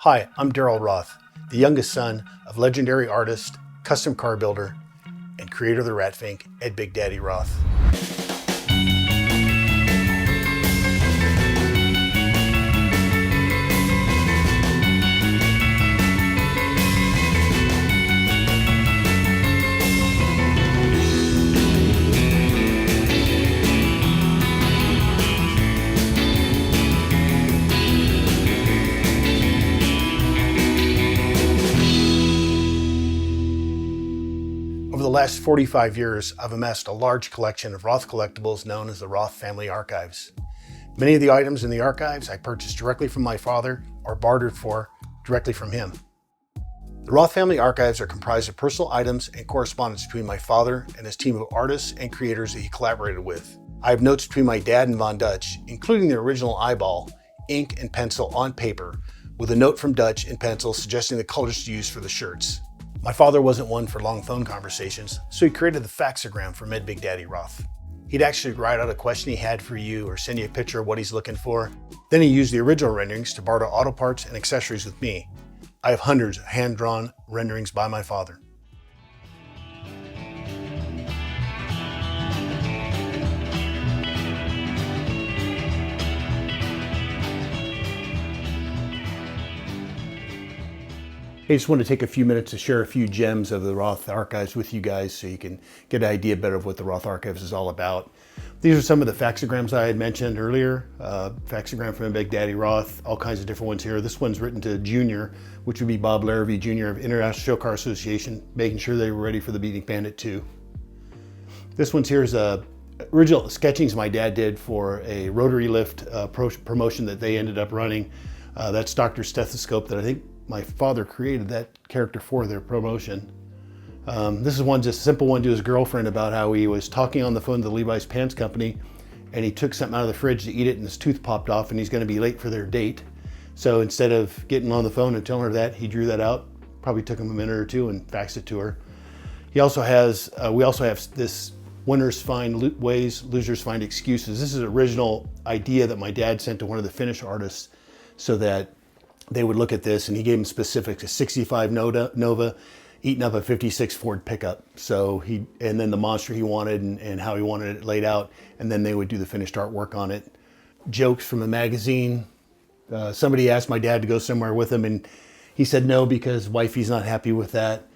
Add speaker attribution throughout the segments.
Speaker 1: Hi, I'm Daryl Roth, the youngest son of legendary artist, custom car builder, and creator of the Rat Fink, Ed Big Daddy Roth. Over the last 45 years, I've amassed a large collection of Roth collectibles known as the Roth Family Archives. Many of the items in the archives I purchased directly from my father or bartered for directly from him. The Roth Family Archives are comprised of personal items and correspondence between my father and his team of artists and creators that he collaborated with. I have notes between my dad and Von Dutch, including the original eyeball, ink and pencil on paper, with a note from Dutch in pencil suggesting the colors to use for the shirts. My father wasn't one for long phone conversations, so he created the faxogram from Ed Big Daddy Roth. He'd actually write out a question he had for you or send you a picture of what he's looking for. Then he used the original renderings to barter auto parts and accessories with me. I have hundreds of hand-drawn renderings by my father. I just want to take a few minutes to share a few gems of the Roth Archives with you guys so you can get an idea better of what the Roth Archives is all about. These are some of the faxograms I had mentioned earlier. Faxogram from Big Daddy Roth, all kinds of different ones here. This one's written to Junior, which would be Bob Larrabee Jr. of International Show Car Association, making sure they were ready for the Beating Bandit 2. This one's here is original sketchings my dad did for a rotary lift promotion that they ended up running. That's Dr. Stethoscope that I think my father created that character for their promotion. This is one just simple one to his girlfriend about how he was talking on the phone to the Levi's Pants Company and he took something out of the fridge to eat it and his tooth popped off and he's going to be late for their date. So instead of getting on the phone and telling her that, he drew that out. Probably took him a minute or two and faxed it to her. He also has, we also have this winners find ways, losers find excuses. This is an original idea that my dad sent to one of the Finnish artists so that they would look at this, and he gave them specifics: a 65 Nova eating up a 56 Ford pickup. So and then the monster he wanted and how he wanted it laid out, and then they would do the finished artwork on it. Jokes from a magazine. Somebody asked my dad to go somewhere with him, and he said no because wifey's not happy with that.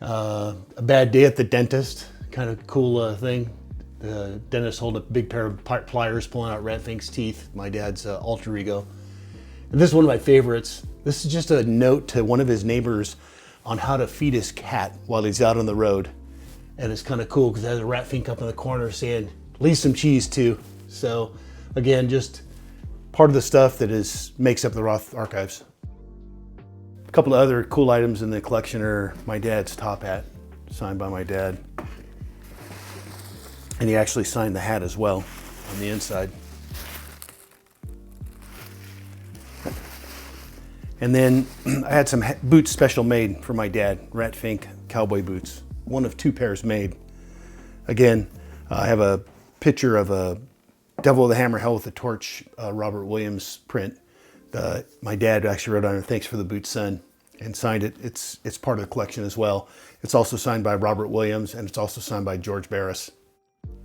Speaker 1: A bad day at the dentist, kind of cool thing. The dentist holding a big pair of pliers pulling out Rat Fink's teeth, my dad's alter ego. And this is one of my favorites. This is just a note to one of his neighbors on how to feed his cat while he's out on the road. And it's kind of cool because it has a Rat Fink up in the corner saying, leave some cheese too. So again, just part of the stuff that makes up the Roth Archives. A couple of other cool items in the collection are my dad's top hat, signed by my dad. And he actually signed the hat as well on the inside. And then I had some boots special made for my dad, Rat Fink cowboy boots. One of two pairs made. Again, I have a picture of a Devil with a Hammer, Hell with a Torch, Robert Williams print. My dad actually wrote on it, "Thanks for the boots, son," and signed it. It's part of the collection as well. It's also signed by Robert Williams, and it's also signed by George Barris.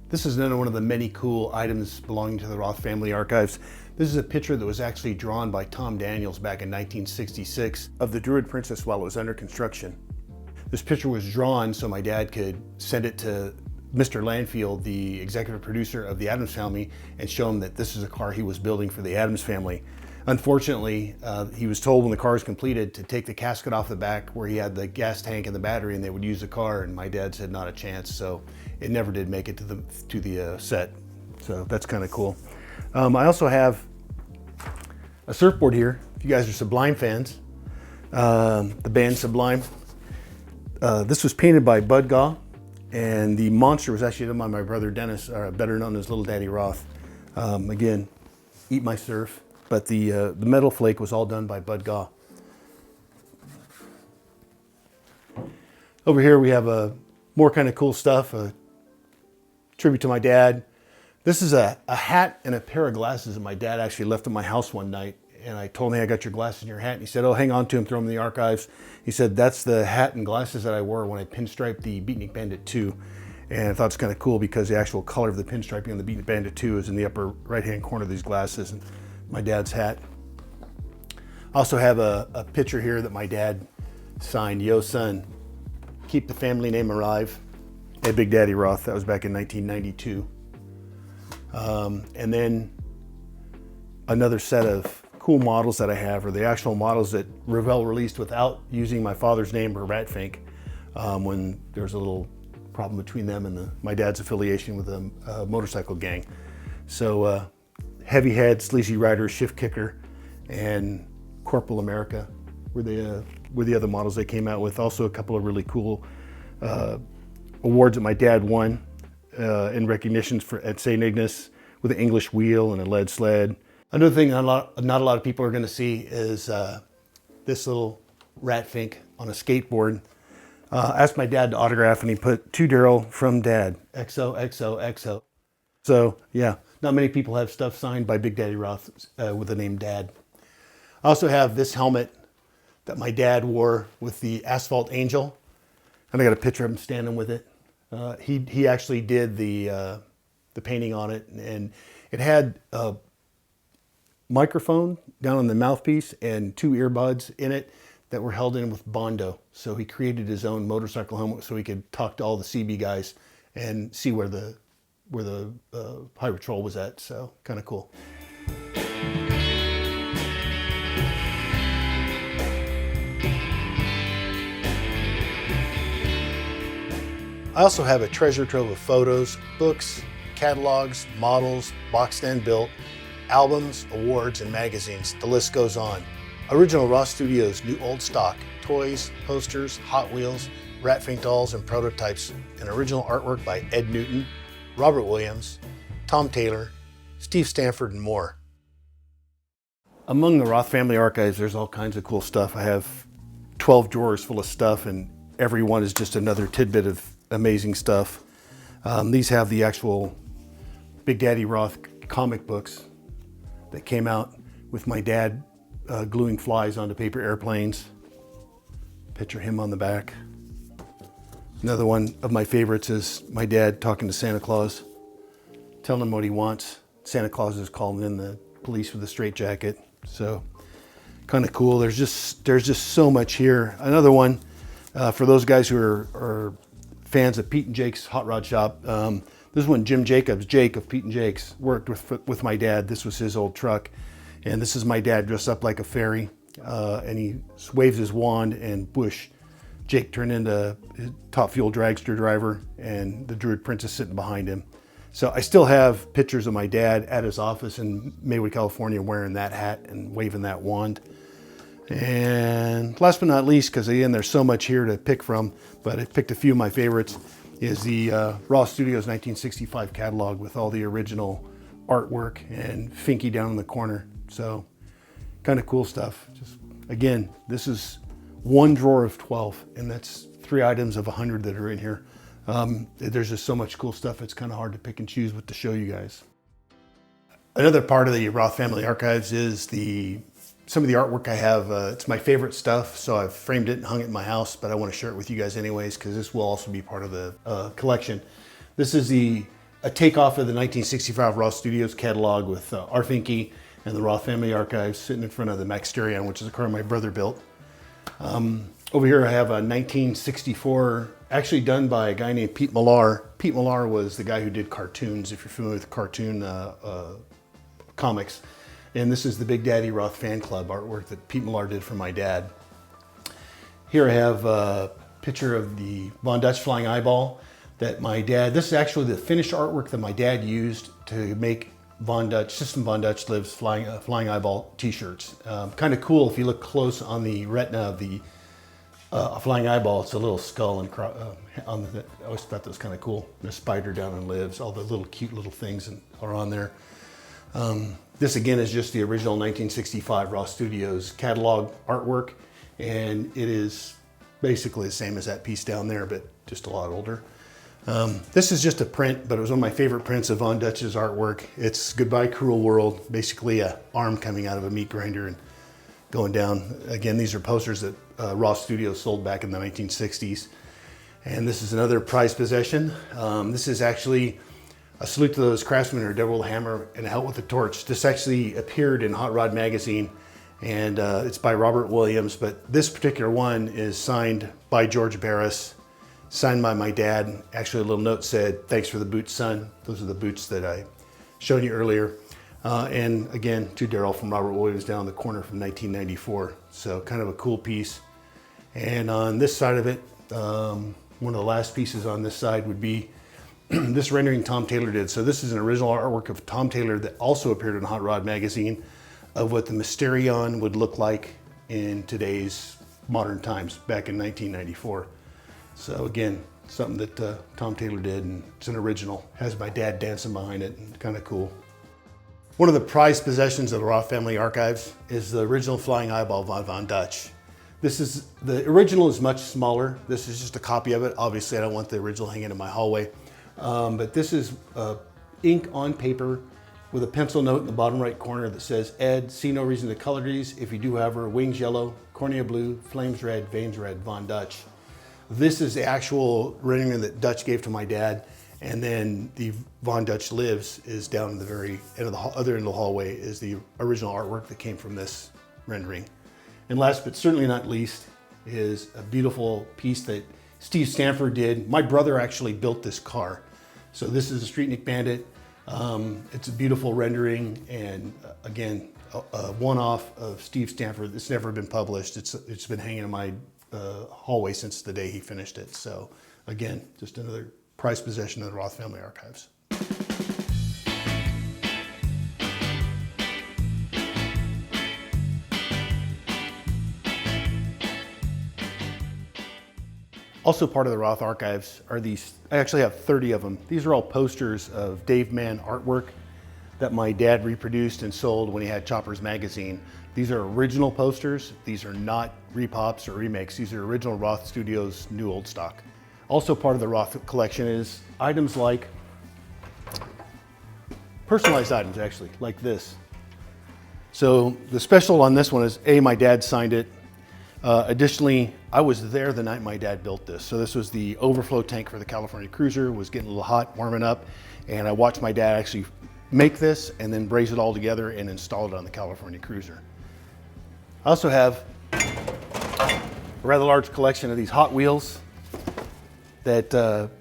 Speaker 1: This is another one of the many cool items belonging to the Roth Family Archives. This is a picture that was actually drawn by Tom Daniels back in 1966 of the Druid Princess while it was under construction. This picture was drawn so my dad could send it to Mr. Landfield, the executive producer of the Addams Family, and show him that this is a car he was building for the Addams Family. Unfortunately, he was told when the car was completed to take the casket off the back where he had the gas tank and the battery and they would use the car, and my dad said not a chance, so it never did make it to the set. So that's kind of cool. I also have a surfboard here, if you guys are Sublime fans, the band Sublime. This was painted by Bud Gaw, and the monster was actually done by my brother Dennis, better known as Little Daddy Roth. Again, Eat My Surf, but the metal flake was all done by Bud Gaw. Over here we have more kind of cool stuff, a tribute to my dad. This is a hat and a pair of glasses that my dad actually left at my house one night, and I told him, hey, I got your glasses and your hat. And he said, oh, hang on to them, throw them in the archives. He said, that's the hat and glasses that I wore when I pinstriped the Beatnik Bandit 2. And I thought it's kind of cool because the actual color of the pinstriping on the Beatnik Bandit 2 is in the upper right-hand corner of these glasses and my dad's hat. I also have a picture here that my dad signed, Yo son, keep the family name alive. Ed Big Daddy Roth, that was back in 1992. And then another set of cool models that I have are the actual models that Revell released without using my father's name or Rat Fink, when there was a little problem between them and my dad's affiliation with a motorcycle gang. So Heavy Head, Sleazy Rider, Shift Kicker, and Corporal America were the other models they came out with. Also a couple of really cool awards that my dad won in recognitions at St. Ignace with an English wheel and a lead sled. Another thing not a lot of people are going to see is this little Rat Fink on a skateboard. I asked my dad to autograph and he put to Daryl from Dad, XOXOXO. So yeah, not many people have stuff signed by Big Daddy Roth with the name Dad. I also have this helmet that my dad wore with the Asphalt Angel, and I got a picture of him standing with it. He actually did the painting on it, and it had a microphone down on the mouthpiece and 2 earbuds in it that were held in with Bondo. So he created his own motorcycle helmet so he could talk to all the CB guys and see where the High Patrol was at. So kind of cool. I also have a treasure trove of photos, books, catalogs, models, boxed and built, albums, awards, and magazines. The list goes on. Original Roth Studios new old stock, toys, posters, Hot Wheels, Rat Fink dolls, and prototypes, and original artwork by Ed Newton, Robert Williams, Tom Taylor, Steve Stanford, and more. Among the Roth family archives, there's all kinds of cool stuff. I have 12 drawers full of stuff, and every one is just another tidbit of amazing stuff. These have the actual Big Daddy Roth comic books that came out with my dad gluing flies onto paper airplanes. Picture him on the back. Another one of my favorites is my dad talking to Santa Claus, telling him what he wants. Santa Claus is calling in the police with a straitjacket. So kind of cool. There's just so much here. Another one for those guys who are fans of Pete and Jake's Hot Rod Shop. This is when Jim Jacobs, Jake of Pete and Jake's, worked with my dad. This was his old truck. And this is my dad dressed up like a fairy. And he waves his wand and whoosh, Jake turned into his Top Fuel dragster driver and the Druid Princess sitting behind him. So I still have pictures of my dad at his office in Maywood, California, wearing that hat and waving that wand. And last but not least, because again, there's so much here to pick from, but I picked a few of my favorites, is the Roth Studios 1965 catalog with all the original artwork and Finky down in the corner. So kind of cool stuff. Just again, this is one drawer of 12, and that's 3 items of 100 that are in here. There's just so much cool stuff. It's kind of hard to pick and choose what to show you guys. Another part of the Roth family archives is some of the artwork I have. It's my favorite stuff, so I've framed it and hung it in my house, but I want to share it with you guys anyways, because this will also be part of the collection. This is a takeoff of the 1965 Roth Studios catalog with Art Finky and the Roth family archives sitting in front of the Maxterion, which is a car my brother built. Over here I have a 1964, actually done by a guy named Pete Millar. Pete Millar was the guy who did cartoons, if you're familiar with cartoon comics. And this is the Big Daddy Roth fan club artwork that Pete Millar did for my dad. Here I have a picture of the Von Dutch Flying Eyeball that my dad, this is actually the finished artwork that my dad used to make System Von Dutch Lives Flying Eyeball t-shirts. Kind of cool if you look close on the retina of the Flying Eyeball. It's a little skull and I always thought that was kind of cool. And a spider down and lives. All the little cute little things are on there. This again is just the original 1965 Roth Studios catalog artwork, and it is basically the same as that piece down there, but just a lot older. This is just a print, but it was one of my favorite prints of Von Dutch's artwork. It's Goodbye Cruel World, basically a arm coming out of a meat grinder and going down. Again, these are posters that Roth Studios sold back in the 1960s. And this is another prized possession. This is actually a salute to those craftsmen who are devil with a hammer and a help with a torch. This actually appeared in Hot Rod magazine, and it's by Robert Williams, but this particular one is signed by George Barris, signed by my dad. Actually, a little note said, "Thanks for the boots, son." Those are the boots that I showed you earlier. And again, to Daryl from Robert Williams down in the corner from 1994. So kind of a cool piece. And on this side of it, one of the last pieces on this side would be this rendering Tom Taylor did. So this is an original artwork of Tom Taylor that also appeared in Hot Rod magazine of what the Mysterion would look like in today's modern times back in 1994. So again, something that Tom Taylor did, and it's an original. Has my dad dancing behind it, and kind of cool. One of the prized possessions of the Roth family archives is the original flying eyeball of Von Dutch. The original is much smaller. This is just a copy of it. Obviously, I don't want the original hanging in my hallway. But this is ink on paper with a pencil note in the bottom right corner that says, "Ed, see no reason to color these. If you do, however, wings yellow, cornea blue, flames red, veins red, Von Dutch." This is the actual rendering that Dutch gave to my dad. And then the Von Dutch Lives is down in the very end of the other end of the hallway is the original artwork that came from this rendering. And last but certainly not least is a beautiful piece that Steve Stanford did. My brother actually built this car. So this is a Streetnik Bandit. It's a beautiful rendering, and again, a one-off of Steve Stanford. It's never been published. It's been hanging in my hallway since the day he finished it. So again, just another prized possession of the Roth family archives. Also part of the Roth archives are these, I actually have 30 of them. These are all posters of Dave Mann artwork that my dad reproduced and sold when he had Choppers magazine. These are original posters. These are not repops or remakes. These are original Roth Studios new old stock. Also part of the Roth collection is items like personalized items, actually, like this. So the special on this one is my dad signed it. Additionally, I was there the night my dad built this. So this was the overflow tank for the California Cruiser, was getting a little hot, warming up, and I watched my dad actually make this and then braze it all together and install it on the California Cruiser. I also have a rather large collection of these Hot Wheels that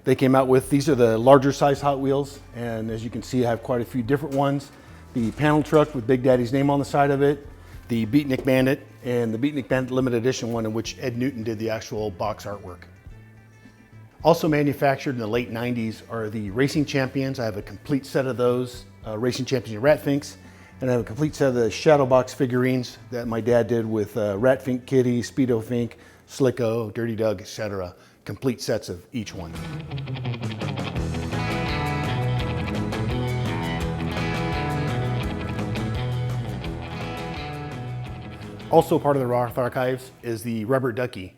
Speaker 1: they came out with. These are the larger size Hot Wheels, and as you can see, I have quite a few different ones. The panel truck with Big Daddy's name on the side of it, the Beatnik Bandit, and the Beatnik Bandit limited edition one in which Ed Newton did the actual box artwork. Also manufactured in the late 90s are the Racing Champions. I have a complete set of those, Racing Champions Rat Finks, and I have a complete set of the Shadow Box figurines that my dad did with Rat Fink Kitty, Speedo Fink, Slicko, Dirty Doug, etc. Complete sets of each one. Also part of the Roth archives is the rubber ducky.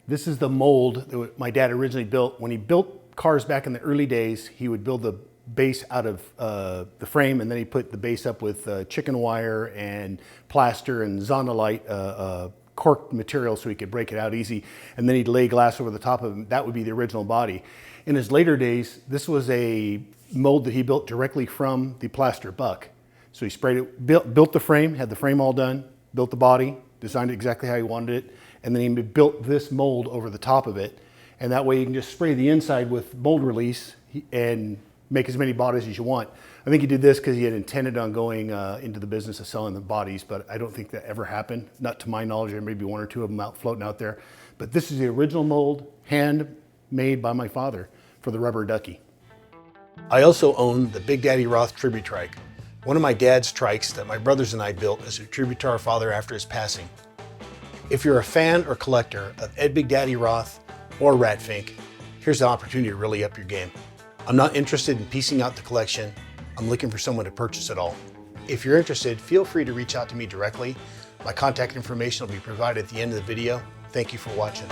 Speaker 1: This is the mold that my dad originally built. When he built cars back in the early days, he would build the base out of the frame, and then he put the base up with chicken wire and plaster and Zonalite corked material so he could break it out easy. And then he'd lay glass over the top of it. That would be the original body. In his later days, this was a mold that he built directly from the plaster buck. So he sprayed it, built the frame, had the frame all done, built the body, designed it exactly how he wanted it, and then he built this mold over the top of it. And that way you can just spray the inside with mold release and make as many bodies as you want. I think he did this because he had intended on going into the business of selling the bodies, but I don't think that ever happened. Not to my knowledge. There may be one or two of them out floating out there. But this is the original mold, handmade by my father for the rubber ducky. I also own the Big Daddy Roth tribute trike, one of my dad's trikes that my brothers and I built as a tribute to our father after his passing. If you're a fan or collector of Ed Big Daddy Roth or Rat Fink, here's an opportunity to really up your game. I'm not interested in piecing out the collection. I'm looking for someone to purchase it all. If you're interested, feel free to reach out to me directly. My contact information will be provided at the end of the video. Thank you for watching.